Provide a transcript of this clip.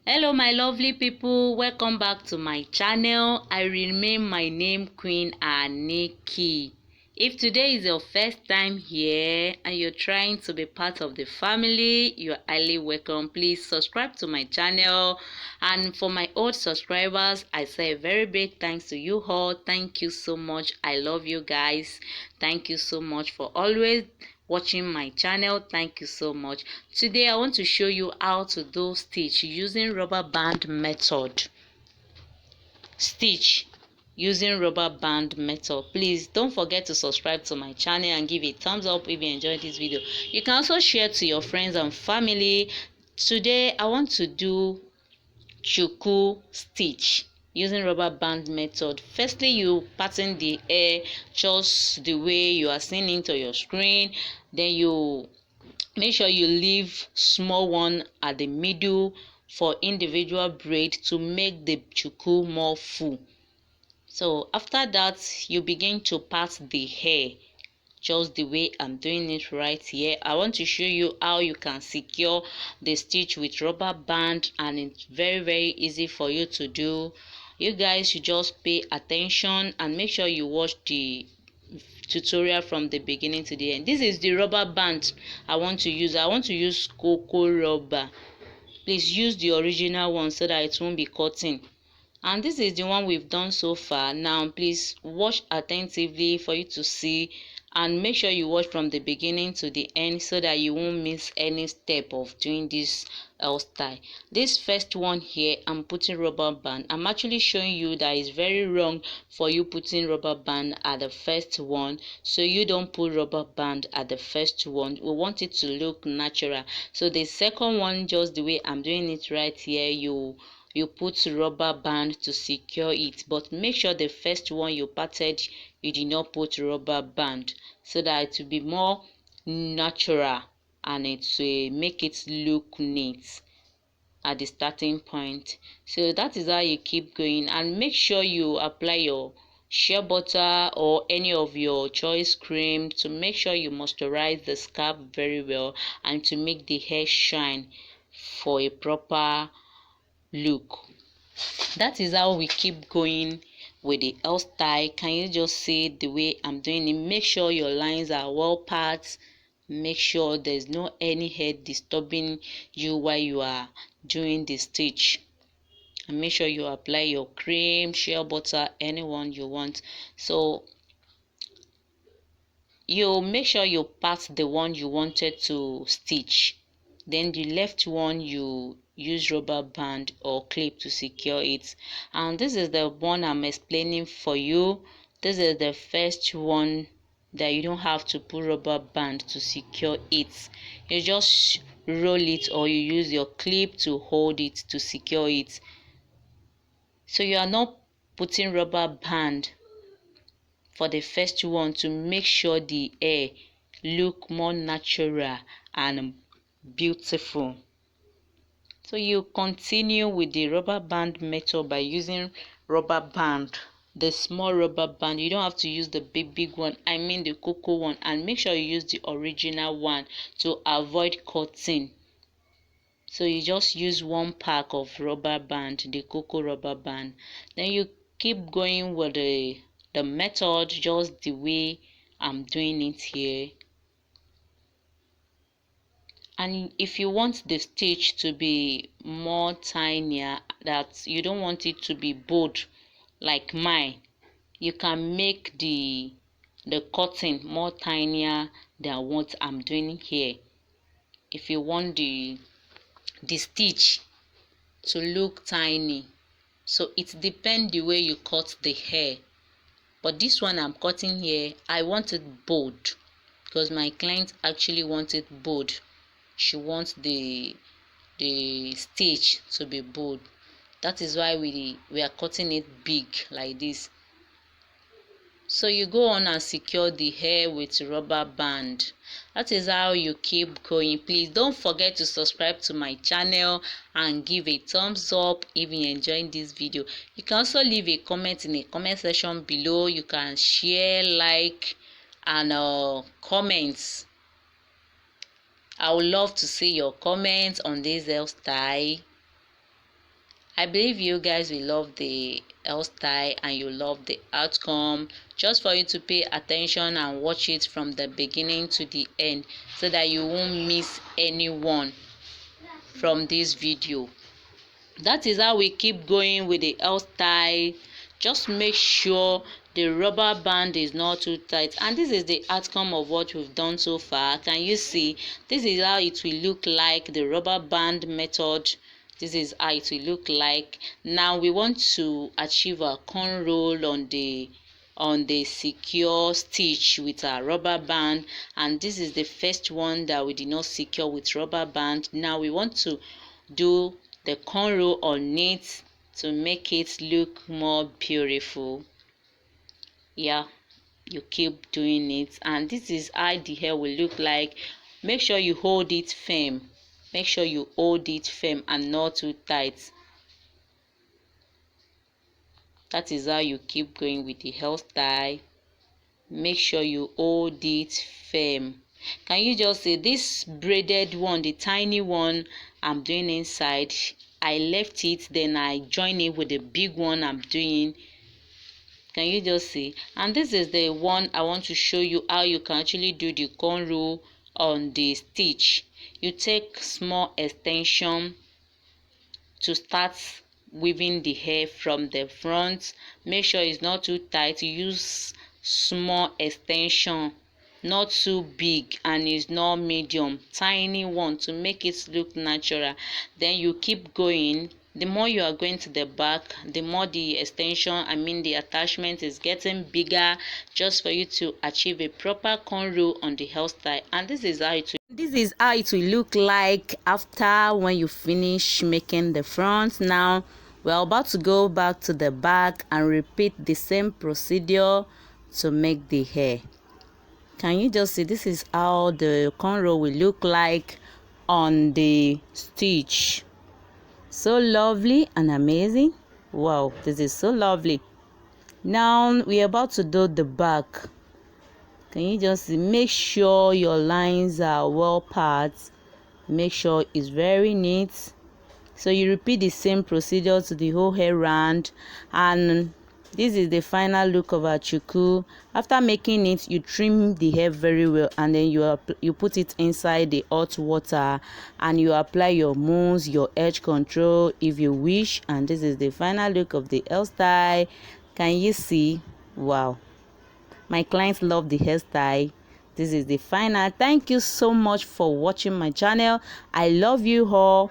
Hello my lovely people, welcome back to my channel. I remain my name Queen Aniki. If today is your first time here and you're trying to be part of the family, you're highly welcome. Please subscribe to my channel, and for my old subscribers, I say a very big thanks to you all. Thank you so much. I love you guys. Thank you so much for always watching my channel. Thank you so much. Today I want to show you how to do stitch using rubber band method. Stitch using rubber band method. Please don't forget to subscribe to my channel and give a thumbs up if you enjoyed this video. You can also share to your friends and family. Today I want to do Koko stitch using rubber band method. Firstly, you pattern the hair just the way you are seeing it on your screen. Then you make sure you leave small one at the middle for individual braid to make the Koko more full. So after that, you begin to part the hair just the way I'm doing it right here. I want to show you how you can secure the stitch with rubber band, and it's very easy for you to do. You guys should just pay attention and make sure you watch the tutorial from the beginning to the end. This is the rubber band I want to use. I want to use Koko rubber. Please use the original one so that it won't be cutting. And this is the one we've done so far. Now please watch attentively for you to see, and make sure you watch from the beginning to the end so that you won't miss any step of doing this hairstyle. This first one here, I'm putting rubber band. I'm actually showing you that it's very wrong for you putting rubber band at the first one, so you don't put rubber band at the first one. We want it to look natural. So the second one, just the way I'm doing it right here, you put rubber band to secure it, but make sure the first one you parted, you did not put rubber band, so that it will be more natural and it will make it look neat at the starting point. So that is how you keep going, and make sure you apply your shea butter or any of your choice cream to make sure you moisturize the scalp very well and to make the hair shine for a proper look. That is how we keep going with the hairstyle. Can you just see the way I'm doing it? Make sure your lines are well packed. Make sure there's no any hair disturbing you while you are doing the stitch. And make sure you apply your cream, shea butter, anyone you want. So you make sure you part the one you wanted to stitch. Then the left one, you use rubber band or clip to secure it. And this is the one I'm explaining for you. This is the first one that you don't have to put rubber band to secure it. You just roll it, or you use your clip to hold it to secure it. So you are not putting rubber band for the first one to make sure the hair look more natural and beautiful. So you continue with the rubber band method by using rubber band, the small rubber band. You don't have to use the big one, I mean the Koko one, and make sure you use the original one to avoid cutting. So you just use one pack of rubber band, the Koko rubber band. Then you keep going with the method just the way I'm doing it here. And if you want the stitch to be more tinier, that you don't want it to be bold like mine, you can make the cutting more tinier than what I'm doing here. If you want the stitch to look tiny, so it depends the way you cut the hair. But this one I'm cutting here, I want it bold because my client actually wants it bold. She wants the stitch to be bold. That is why we are cutting it big like this. So you go on and secure the hair with rubber band. That is how you keep going. Please don't forget to subscribe to my channel and give a thumbs up if you enjoyed this video. You can also leave a comment in the comment section below. You can share, like, and comments. I would love to see your comments on this hairstyle. I believe you guys will love the hairstyle and you love the outcome. Just for you to pay attention and watch it from the beginning to the end so that you won't miss anyone from this video. That is how we keep going with the hairstyle. Just make sure the rubber band is not too tight, and this is the outcome of what we've done so far. Can you see? This is how it will look like, the rubber band method. This is how it will look like. Now we want to achieve a cornrow on the secure stitch with a rubber band, and this is the first one that we did not secure with rubber band. Now we want to do the cornrow on it to make it look more beautiful. Yeah, you keep doing it, and this is how the hair will look like. Make sure you hold it firm. Make sure you hold it firm and not too tight. That is how you keep going with the hairstyle. Make sure you hold it firm. Can you just see this braided one, the tiny one I'm doing inside? I left it, then I join it with the big one I'm doing. Can you just see? And this is the one I want to show you how you can actually do the cornrow on the stitch. You take small extension to start weaving the hair from the front. Make sure it's not too tight. Use small extension, not too big, and it's not medium, tiny one to make it look natural. Then you keep going. The more you are going to the back, the more the extension, the attachment is getting bigger, just for you to achieve a proper cornrow on the hairstyle. And this is how it will look like after when you finish making the front. Now we're about to go back to the back and repeat the same procedure to make the hair. Can you just see? This is how the cornrow will look like on the stitch. So lovely and amazing. Wow, this is so lovely. Now we're about to do the back. Can you just see? Make sure your lines are well packed. Make sure it's very neat. So you repeat the same procedure to the whole hair round, and this is the final look of our chuku. After making it, you trim the hair very well, and then you put it inside the hot water, and you apply your mousse, your edge control if you wish. And this is the final look of the hairstyle. Can you see? Wow, my clients love the hairstyle. This is the final. Thank you so much for watching my channel. I love you all.